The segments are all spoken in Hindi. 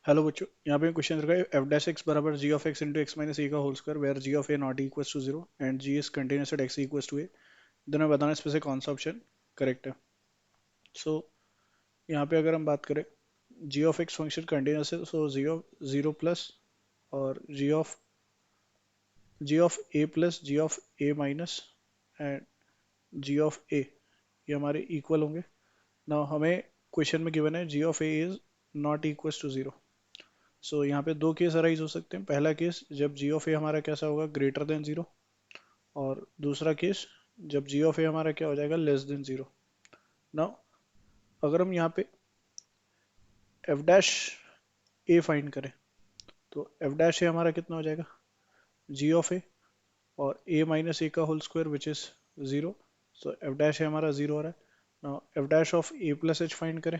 हेलो बच्चों, यहाँ पे क्वेश्चन रखा है एफ डैश एक्स बराबर g of x into x minus a का whole square where g of a not equals to zero and g is continuous at x equals to a. Then हमें बताना इसमें से कौन सा ऑप्शन करेक्ट है। सो यहाँ पे अगर हम बात करें, g of x function continuous है, so g of zero plus और g of a plus g of a minus and g of a, ये हमारे इक्वल होंगे ना। हमें क्वेश्चन में गिवन है g of a is not equals to zero. So यहाँ पे दो केस अराइज हो सकते हैं। पहला केस जब जी ऑफ ए हमारा कैसा होगा, ग्रेटर देन जीरो। और दूसरा केस जब जी ऑफ ए हमारा क्या हो जाएगा, लेस देन जीरो। नाउ अगर हम यहाँ पे एफ डैश ए फाइंड करें तो एफ डैश ए हमारा कितना हो जाएगा, जी ऑफ ए और ए माइनस ए का whole square which is zero. So f dash a हमारा जीरो हो रहा है। Now f dash of a plus h find करें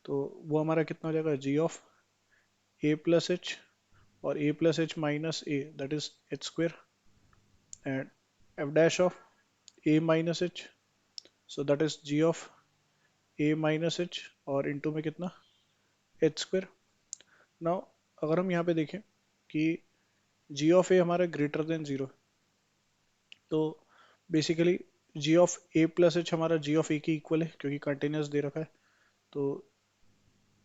तो वो हमारा कितना हो जाएगा, g of a plus h और a plus h minus a that is h square and f dash of a minus h, so that is g of a minus h और इनटू में कितना, एच स्क्वायर। नाउ अगर हम यहाँ पे देखें कि जी ऑफ ए हमारा ग्रेटर देन जीरो, तो basically g of a plus h हमारा जी ऑफ ए की इक्वल है क्योंकि कंटिन्यूस दे रखा है। तो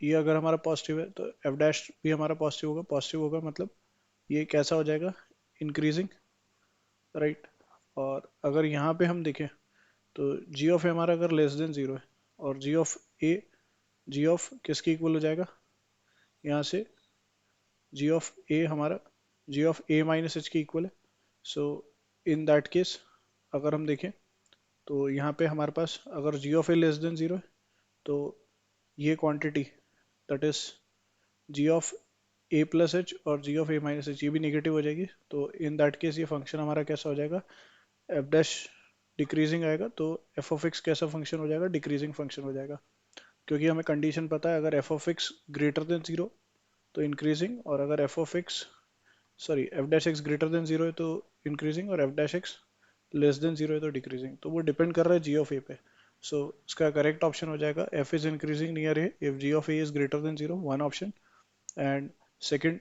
ये अगर हमारा पॉजिटिव है तो एफ डैश भी हमारा पॉजिटिव होगा। पॉजिटिव होगा मतलब ये कैसा हो जाएगा, इंक्रीजिंग, राइट। और अगर यहाँ पे हम देखें तो जी ऑफ ए हमारा अगर लेस देन जीरो है और जी ऑफ किसके इक्वल हो जाएगा, यहाँ से जी ऑफ ए हमारा g of a minus H के इक्वल है। सो इन दैट केस अगर हम देखें तो यहाँ पे हमारे पास अगर g of a less than zero है तो ये quantity that is g of a plus h और g of a minus h ये भी नेगेटिव हो जाएगी। तो इन दैट केस ये फंक्शन हमारा कैसा हो जाएगा, एफ डैश डिक्रीजिंग आएगा। तो एफ ऑफ एक्स कैसा फंक्शन हो जाएगा, डिक्रीजिंग फंक्शन हो जाएगा क्योंकि हमें कंडीशन पता है अगर F of x greater than zero तो इंक्रीजिंग, और अगर F of x sorry F dash x greater than zero है तो इंक्रीजिंग और F dash x less than zero है तो डिक्रीजिंग। तो वो डिपेंड कर रहा है जी ऑफ ए पे। सो इसका करेक्ट ऑप्शन हो जाएगा f is increasing near a if g of a is greater than zero, one option. And second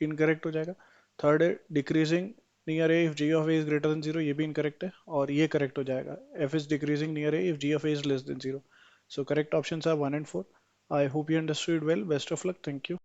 incorrect हो जाएगा। थर्ड है decreasing near a if g of a is greater than zero, ये भी इनकरेक्ट है। और ये करेक्ट हो जाएगा, f is decreasing near a if g of a is less than zero. So correct options are 1 and 4. I hope you understood well. Best of luck. Thank you.